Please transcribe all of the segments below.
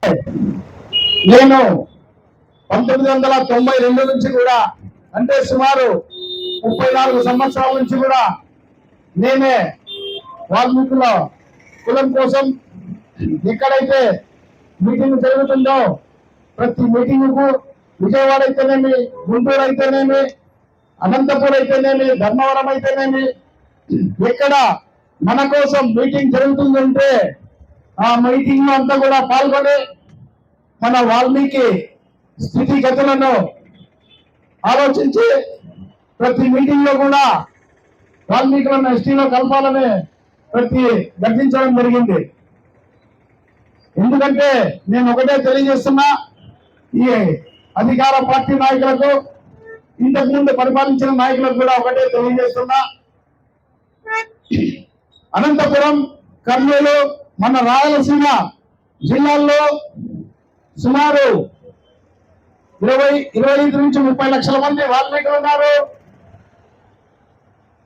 నేను 1992 నుంచి కూడా, అంటే సుమారు 34 సంవత్సరాల నుంచి కూడా నేనే వాల్మీకుల కులం కోసం ఎక్కడైతే మీటింగ్ జరుగుతుందో ప్రతి మీటింగ్కు విజయవాడ అయితేనేమి, గుంటూరు అయితేనేమి, అనంతపూర్ అయితేనేమి, ధర్మవరం అయితేనేమి, ఎక్కడ మన కోసం మీటింగ్ జరుగుతుందంటే ఆ మీటింగ్ లో అంతా కూడా పాల్గొని మన వాల్మీకి స్థితిగతులను ఆలోచించి ప్రతి మీటింగ్ లో కూడా వాల్మీకులను ఎస్టీలో కలపాలని గర్జించడం జరిగింది. ఎందుకంటే నేను ఒకటే తెలియజేస్తున్నా, ఈ అధికార పార్టీ నాయకులకు, ఇంతకుముందు పరిపాలించిన నాయకులకు కూడా ఒకటే తెలియజేస్తున్నా, అనంతపురం, కర్నూలు, మన రాయలసీమ జిల్లాల్లో సుమారు 25 నుంచి 30 లక్షల మంది వాల్మీకులు ఉన్నారు.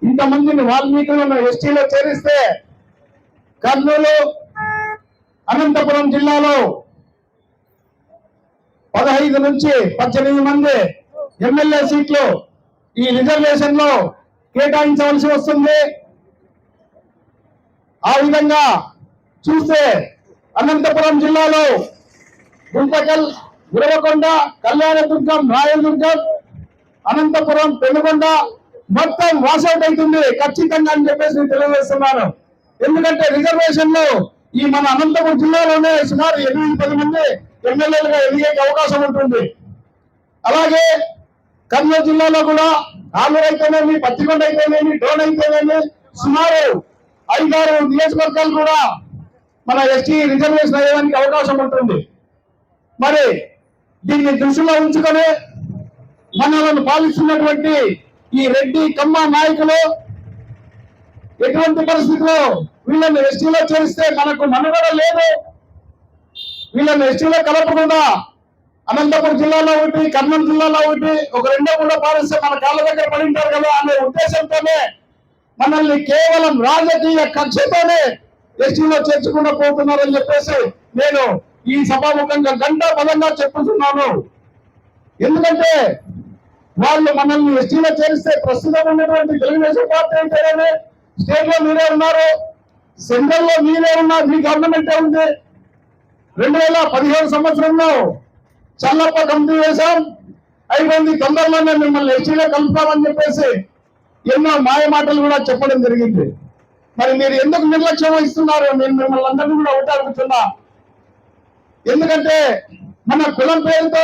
ఇంతమందిని వాల్మీకులను ఎస్టీలో చేరిస్తే కర్నూలు, అనంతపురం జిల్లాలో 15 నుంచి 18 మంది ఎమ్మెల్యే సీట్లు ఈ రిజర్వేషన్ లో కేటాయించవలసి వస్తుంది. ఆ విధంగా చూస్తే అనంతపురం జిల్లాలో గుంతకల్, గురవకొండ, కళ్యాణదుర్గం, రాయదుర్గం, అనంతపురం, పెనుగొండ మొత్తం వాసౌట్ అవుతుంది ఖచ్చితంగా అని చెప్పేసి తెలియజేస్తున్నాను. ఎందుకంటే రిజర్వేషన్ లో ఈ మన అనంతపురం జిల్లాలోనే సుమారు 8-10 మంది ఎమ్మెల్యేలుగా ఎదిగే అవకాశం ఉంటుంది. అలాగే కర్నూలు జిల్లాలో కూడా ఆలూరు అయితేనేమి, పత్తికొండ అయితేనేమి, డోన్ అయితేనేమి సుమారు 5-6 నియోజకవర్గాలు కూడా మన ఎస్టీ రిజర్వేషన్ అయ్యడానికి అవకాశం ఉంటుంది. మరి దీన్ని దృష్టిలో ఉంచుకొని మనల్ని పాలిస్తున్నటువంటి ఈ రెడ్డి, కమ్మ నాయకులు ఎటువంటి పరిస్థితుల్లో వీళ్ళని ఎస్టీలో చేరిస్తే మనకు మనుగడ లేదు, వీళ్ళని ఎస్టీలో కలపకుండా అనంతపురం జిల్లాలో ఒకటి, కర్నూలు జిల్లాలో ఒకటి, ఒక రెండో కూడా పాలిస్తే మన కాళ్ళ దగ్గర పడి ఉంటారు కదా అనే ఉద్దేశంతోనే మనల్ని కేవలం రాజకీయ కక్షతోనే ఎస్టీలో చేర్చకుండా పోతున్నారని చెప్పేసి నేను ఈ సభాముఖంగా గంటాపదంగా చెప్పుతున్నాను. ఎందుకంటే వాళ్ళు మనల్ని ఎస్టీలో చేరిస్తే ప్రస్తుతం ఉన్నటువంటి తెలుగుదేశం పార్టీ అయితేనే స్టేట్ లో మీరే ఉన్నారు, సెంట్రల్ లో మీరే ఉన్నారు, మీ గవర్నమెంట్ ఉంది. 2017 సంవత్సరంలో చల్లప్ప కమిటీ వేశాం, అయిపోయింది, తొందరలోనే మిమ్మల్ని ఎస్టీలో కలుపుతామని చెప్పేసి ఎన్నో మాయ మాటలు కూడా చెప్పడం జరిగింది. మరి మీరు ఎందుకు నిర్లక్ష్యం వహిస్తున్నారు? నేను మిమ్మల్ని అందరినీ కూడా ఒకటి అడుగుతున్నా. ఎందుకంటే మన కులం పేరుతో,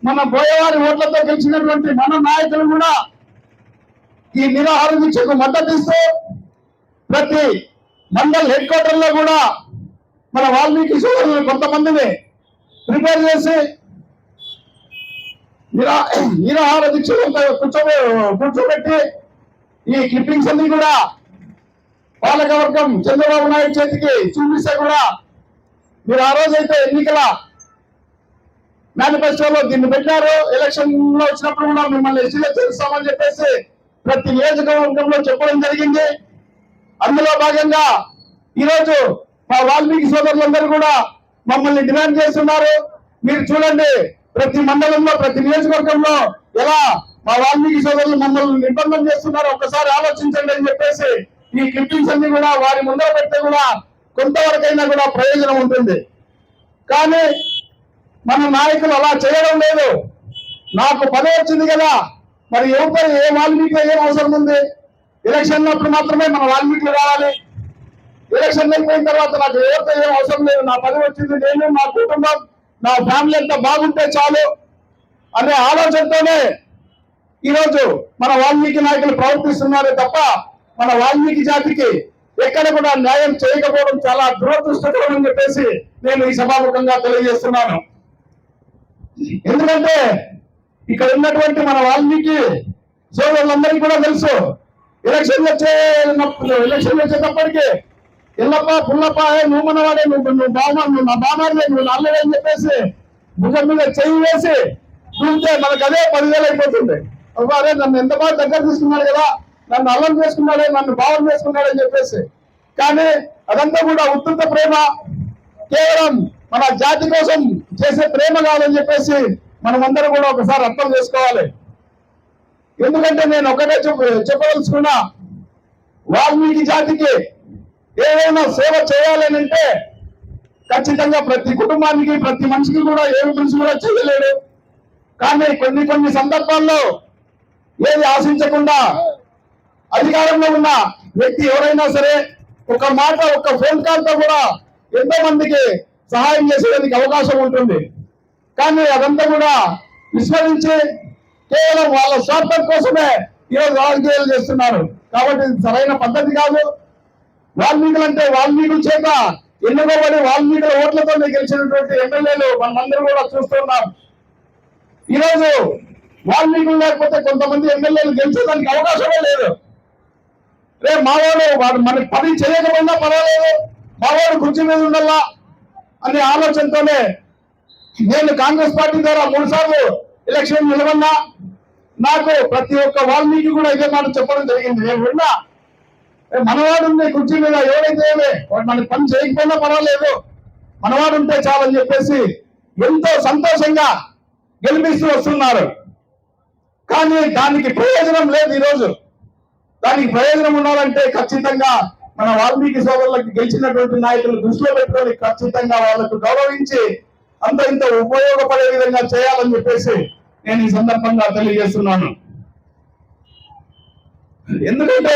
మన బోయవారి ఓట్లతో గెలిచినటువంటి మన నాయకులు కూడా ఈ నిరాహార దీక్షకు మద్దతు ఇస్తూ ప్రతి మండల్ హెడ్ క్వార్టర్ లో కూడా మన వాల్మీకి సోదరులు కొంతమందిని ప్రిపేర్ చేసి నిరాహార దీక్షలు కూర్చోబెట్టి ఈ క్లిప్పింగ్స్ అన్ని కూడా పాలకవర్గం చంద్రబాబు నాయుడు చేతికి చూపిస్తే కూడా మీరు ఆ రోజైతే ఎన్నికల మేనిఫెస్టోలో దీన్ని పెట్టారు. ఎలక్షన్ లో వచ్చినప్పుడు కూడా మిమ్మల్ని ఎస్టీలో చేరుస్తామని చెప్పేసి ప్రతి నియోజకవర్గంలో చెప్పడం జరిగింది. అందులో భాగంగా ఈరోజు మా వాల్మీకి సోదరులందరూ కూడా మమ్మల్ని డిమాండ్ చేస్తున్నారు. మీరు చూడండి, ప్రతి మండలంలో, ప్రతి నియోజకవర్గంలో ఎలా మా వాల్మీకి సోదరులు మమ్మల్ని నిర్బంధం చేస్తున్నారు, ఒక్కసారి ఆలోచించండి అని చెప్పేసి ఈ క్లిప్పింగ్స్ అన్ని కూడా వారి ముందర పెడితే కూడా కొంతవరకైనా కూడా ప్రయోజనం ఉంటుంది. కానీ మన నాయకులు అలా చేయడం లేదు. నాకు పదవి వచ్చింది కదా, మరి ఎవరిపై ఏ వాల్మీకి ఏం అవసరం ఉంది? ఎలక్షన్ అప్పుడు మాత్రమే మన వాల్మీకులు రావాలి, ఎలక్షన్ అయిపోయిన తర్వాత నాకు ఎవరితో ఏం అవసరం లేదు, నా పదవి వచ్చింది, నేను, నా కుటుంబం, నా ఫ్యామిలీ అంతా బాగుంటే చాలు అనే ఆలోచనతోనే ఈరోజు మన వాల్మీకి నాయకులు ప్రవర్తిస్తున్నారే తప్ప మన వాల్మీకి జాతికి ఎక్కడ కూడా న్యాయం చేయకపోవడం చాలా దురదృష్టకరం అని చెప్పేసి నేను ఈ సభాముఖంగా తెలియజేస్తున్నాను. ఎందుకంటే ఇక్కడ ఉన్నటువంటి మన వాల్మీకి సోదరులందరికీ కూడా తెలుసు, ఎలక్షన్ వచ్చేటప్పటికి ఎల్లప్ప, పుల్లప్ప, నువ్వు మనవాడే, నువ్వు బాగా, నువ్వు నా బామాడే, నువ్వు నల్లడే అని చెప్పేసి భుజం మీద చెయ్యి వేసి చూస్తే మనకు అదే 10,000 అయిపోతుంది. అరే నన్ను ఎంత బాగా దగ్గర తీసుకున్నాడు కదా, నన్ను అల్లం చేసుకున్నాడే, నన్ను భావం చేసుకున్నాడని చెప్పేసి. కానీ అదంతా కూడా ఉత్తుత ప్రేమ, కేవలం మన జాతి కోసం చేసే ప్రేమ కాదని చెప్పేసి మనమందరం కూడా ఒకసారి అర్థం చేసుకోవాలి. ఎందుకంటే నేను ఒకటే చెప్పదలుచుకున్నా, వాల్మీకి జాతికి ఏదైనా సేవ చేయాలని అంటే ఖచ్చితంగా ప్రతి కుటుంబానికి ప్రతి మనిషికి కూడా ఏమి మనిషి కూడా చేయలేడు. కానీ కొన్ని సందర్భాల్లో ఏది ఆశించకుండా అధికారంలో ఉన్న వ్యక్తి ఎవరైనా సరే ఒక మాట ఒక ఫోన్ కాల్ తో కూడా ఎంతో మందికి సహాయం చేసేదానికి అవకాశం ఉంటుంది. కానీ అదంతా కూడా విస్మరించి కేవలం వాళ్ళ స్వార్థం కోసమే ఈరోజు రాజకీయాలు చేస్తున్నారు. కాబట్టి ఇది సరైన పద్ధతి కాదు. వాల్మీకులు అంటే వాల్మీకుల చేత ఎన్నుకోబడి వాల్మీకుల ఓట్లతో గెలిచినటువంటి ఎమ్మెల్యేలు మనమందరూ కూడా చూస్తున్నాం. ఈరోజు వాల్మీకులు లేకపోతే కొంతమంది ఎమ్మెల్యేలు గెలిచేదానికి అవకాశమే లేదు. రేపు వాడు మనకి పని చేయకపోయినా పర్వాలేదు, మావాడు కుర్చీ మీద ఉండాలా అనే ఆలోచనతోనే నేను కాంగ్రెస్ పార్టీ ద్వారా 3 సార్లు ఎలక్షన్ నిలబడినా. నాకు ప్రతి ఒక్క వాల్మీకి కూడా ఇదే మాట చెప్పడం జరిగింది. నేను విన్నా, మనవాడు ఉండే కుర్చీ మీద ఎవరైతే వాడు మనకి పని చేయకపోయినా పర్వాలేదు, మనవాడు ఉంటే చాలని చెప్పేసి ఎంతో సంతోషంగా గెలిపిస్తూ వస్తున్నారు. కానీ దానికి ప్రయోజనం లేదు. ఈరోజు దానికి ప్రయోజనం ఉండాలంటే ఖచ్చితంగా మన వాల్మీకి సోదరులకు గెలిచినటువంటి నాయకులు దృష్టిలో పెట్టుకొని ఖచ్చితంగా వాళ్ళకు గౌరవించి ఇంత ఉపయోగపడే విధంగా చేయాలని చెప్పేసి నేను ఈ సందర్భంగా తెలియజేస్తున్నాను. ఎందుకంటే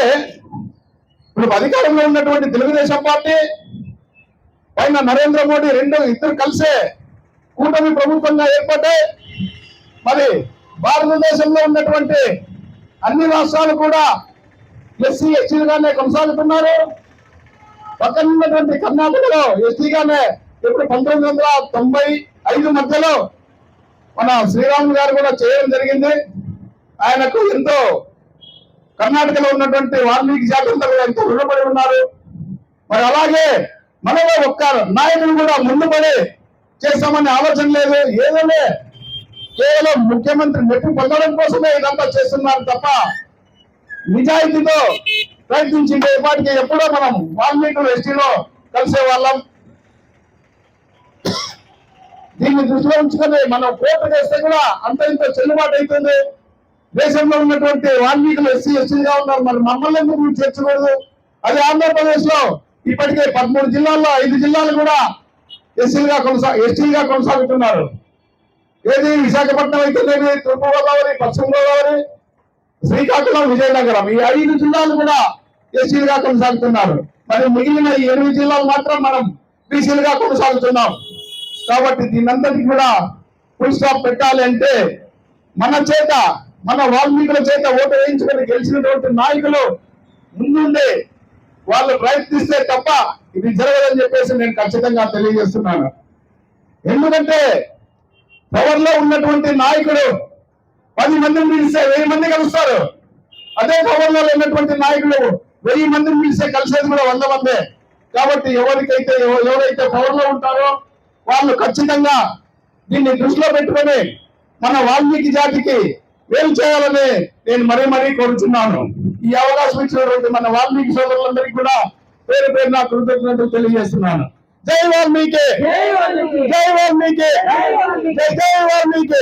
ఇప్పుడు అధికారంలో ఉన్నటువంటి తెలుగుదేశం పార్టీ పైన నరేంద్ర మోడీ ఇద్దరు కలిసే కూటమి ప్రభుత్వంగా ఏర్పడ్డాయి. మరి భారతదేశంలో ఉన్నటువంటి అన్ని రాష్ట్రాలు కూడా ఎస్సీ ఎస్టీలుగానే కొనసాగుతున్నారు. పక్కన ఉన్నటువంటి కర్ణాటకలో ఎస్టీగానే ఇప్పుడు 1995 మధ్యలో మన శ్రీరాములు గారు కూడా చేయడం జరిగింది. ఆయనకు ఎంతో కర్ణాటకలో ఉన్నటువంటి వాల్మీకి జాతి అంతా కూడా ఎంతో రుణపడి ఉన్నారు. మరి అలాగే మనలో ఒక్క నాయకులు కూడా ముందు పడి చేస్తామనే ఆలోచన లేదు. ఏదైనా కేవలం ముఖ్యమంత్రి మెప్పు పొందడం కోసమే ఇదంతా చేస్తున్నారు తప్ప నిజాయితీతో ప్రయత్నించిండే వాటికి ఎప్పుడో మనం వాల్మీకులు ఎస్టీలో కలిసే వాళ్ళం. దీన్ని దృష్టిలో ఉంచుకొని మనం కోర్టు చేస్తే కూడా ఇంత చెల్లుబాటు అవుతుంది. దేశంలో ఉన్నటువంటి వాల్మీకులు ఎస్సీ ఎస్టీలుగా ఉన్నారు, మరి మమ్మల్ని ఎందుకు చేర్చకూడదు? అదే ఆంధ్రప్రదేశ్ లో ఇప్పటికే 13 జిల్లాల్లో 5 జిల్లాలు కూడా ఎస్టీలుగా కొనసాగుతున్నారు. ఏది విశాఖపట్నం అయితేనేది, తూర్పుగోదావరి, పశ్చిమ గోదావరి, శ్రీకాకుళం, విజయనగరం ఈ 5 జిల్లాలు కూడా ఎస్టీలుగా కొనసాగుతున్నారు. మరి మిగిలిన ఈ 8 జిల్లాలు మాత్రం మనం బీసీలుగా కొనసాగుతున్నాం. కాబట్టి దీనంతటికి కూడా ఫుల్ స్టాప్ పెట్టాలి అంటే మన వాల్మీకుల చేత ఓటు వేయించుకొని గెలిచినటువంటి నాయకులు ముందుండి వాళ్ళు ప్రయత్నిస్తే తప్ప ఇది జరగదని చెప్పేసి నేను ఖచ్చితంగా తెలియజేస్తున్నాను. ఎందుకంటే పవర్ లో ఉన్నటువంటి నాయకుడు 10 మందిని పిలిస్తే 1000 మంది కలుస్తారు. అదే పవర్ లో ఉన్నటువంటి నాయకులు 1000 మందిని పిలిస్తే కలిసేది కూడా 100 మందే. కాబట్టి ఎవరైతే పవర్ లో ఉంటారో వాళ్ళు ఖచ్చితంగా దీన్ని దృష్టిలో పెట్టుకొని మన వాల్మీకి జాతికి మేలు చేయాలని నేను మరీ కోరుచున్నాను. ఈ అవకాశం ఇచ్చినటువంటి మన వాల్మీకి సోదరులందరికీ కూడా పేరు నా కృతజ్ఞతలు తెలియజేస్తున్నాను. జై వాల్మీకి, జై వాల్మీకి, జై వాల్మీకి.